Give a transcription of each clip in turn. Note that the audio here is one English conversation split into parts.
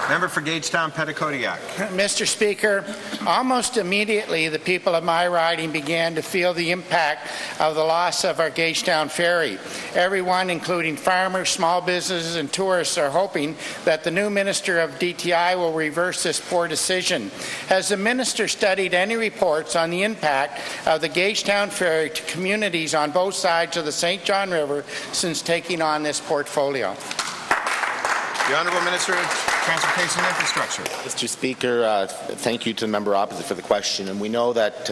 Member for Gagetown Petitcodiac. Mr. Speaker, almost immediately the people of my riding began to feel the impact of the loss of our Gagetown Ferry. Everyone, including farmers, small businesses and tourists, are hoping that the new Minister of DTI will reverse this poor decision. Has the Minister studied any reports on the impact of the Gagetown Ferry to communities on both sides of the St. John River since taking on this portfolio? The Honourable Minister of Transportation and Infrastructure. Mr. Speaker, thank you to the member opposite for the question. And we know that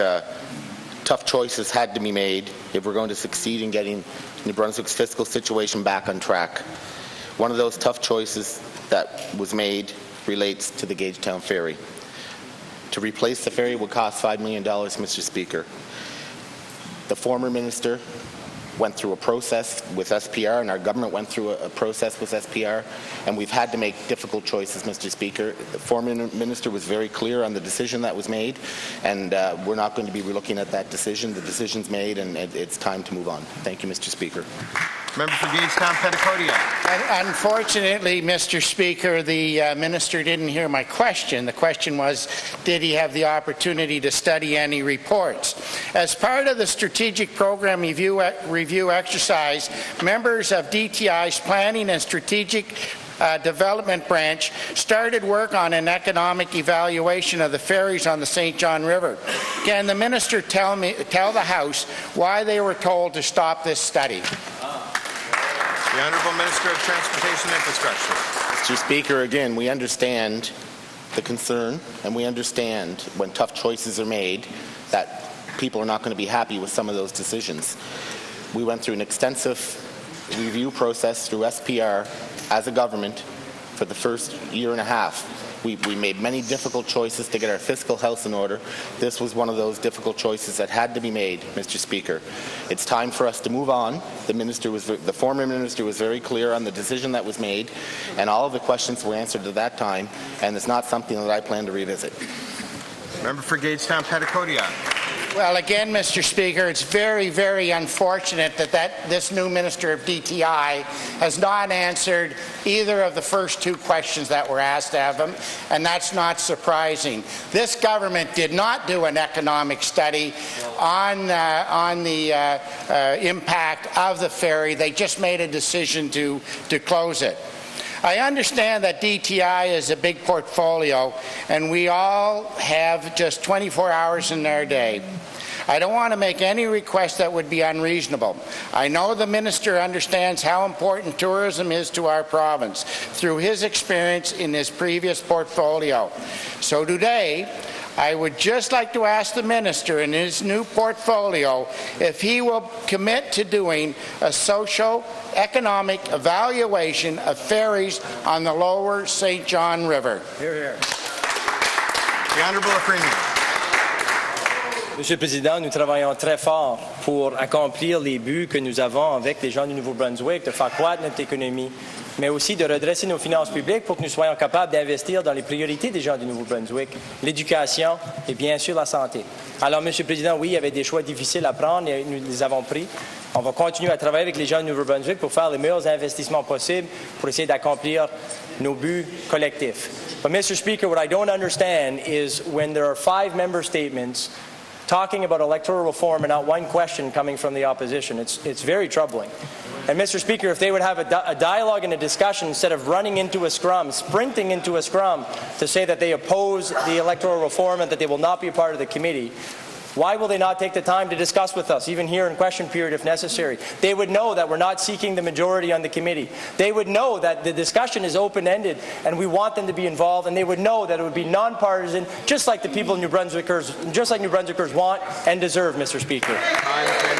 tough choices had to be made if we're going to succeed in getting New Brunswick's fiscal situation back on track. One of those tough choices that was made relates to the Gagetown Ferry. To replace the ferry would cost $5 million, Mr. Speaker. The former minister went through a process with SPR, and our government went through a process with SPR, and we've had to make difficult choices, Mr. Speaker. The former minister was very clear on the decision that was made, and we're not going to be relooking at that decision. The decision's made, and it's time to move on. Thank you, Mr. Speaker. Member for Gagetown Petitcodiac. Unfortunately, Mr. Speaker, the minister didn't hear my question. The question was, did he have the opportunity to study any reports? As part of the strategic program review exercise, members of DTI's Planning and Strategic Development Branch started work on an economic evaluation of the ferries on the St. John River. Can the minister tell the House why they were told to stop this study? The Honourable Minister of Transportation and Infrastructure. Mr. Speaker, again, we understand the concern, and we understand when tough choices are made that people are not going to be happy with some of those decisions. We went through an extensive review process through SPR as a government for the first year and a half. We made many difficult choices to get our fiscal house in order. This was one of those difficult choices that had to be made, Mr. Speaker. It's time for us to move on. The former minister was very clear on the decision that was made, and all of the questions were answered at that time, and it's not something that I plan to revisit. Member for Gagetown Petitcodiac. Well, again, Mr. Speaker, it's very, very unfortunate that this new Minister of DTI has not answered either of the first two questions that were asked of him, and that's not surprising. This government did not do an economic study on the impact of the ferry. They just made a decision to close it. I understand that DTI is a big portfolio, and we all have just 24 hours in our day. I don't want to make any request that would be unreasonable. I know the minister understands how important tourism is to our province through his experience in his previous portfolio. So today, I would just like to ask the minister in his new portfolio if he will commit to doing a socio-economic evaluation of ferries on the lower St. John River. Hear, hear. The Honourable Freeman. Monsieur le Président, nous travaillons très fort pour accomplir les buts que nous avons avec les gens du Nouveau-Brunswick, de faire croître notre économie, mais aussi de redresser nos finances publiques pour que nous soyons capables d'investir dans les priorités des gens du Nouveau-Brunswick, l'éducation et bien sûr la santé. Alors, Monsieur le Président, oui, il y avait des choix difficiles à prendre et nous les avons pris. On va continuer à travailler avec les gens du Nouveau-Brunswick pour faire les meilleurs investissements possibles pour essayer d'accomplir nos buts collectifs. But, Mr. Speaker, what I don't understand is when there are 5 member statements talking about electoral reform and not one question coming from the opposition. It's very troubling. And Mr. Speaker, if they would have a dialogue and a discussion instead of running into a scrum, sprinting into a scrum to say that they oppose the electoral reform and that they will not be a part of the committee, why will they not take the time to discuss with us, even here in question period if necessary? They would know that we're not seeking the majority on the committee. They would know that the discussion is open-ended and we want them to be involved, and they would know that it would be non-partisan, just like the people New Brunswickers want and deserve, Mr. Speaker.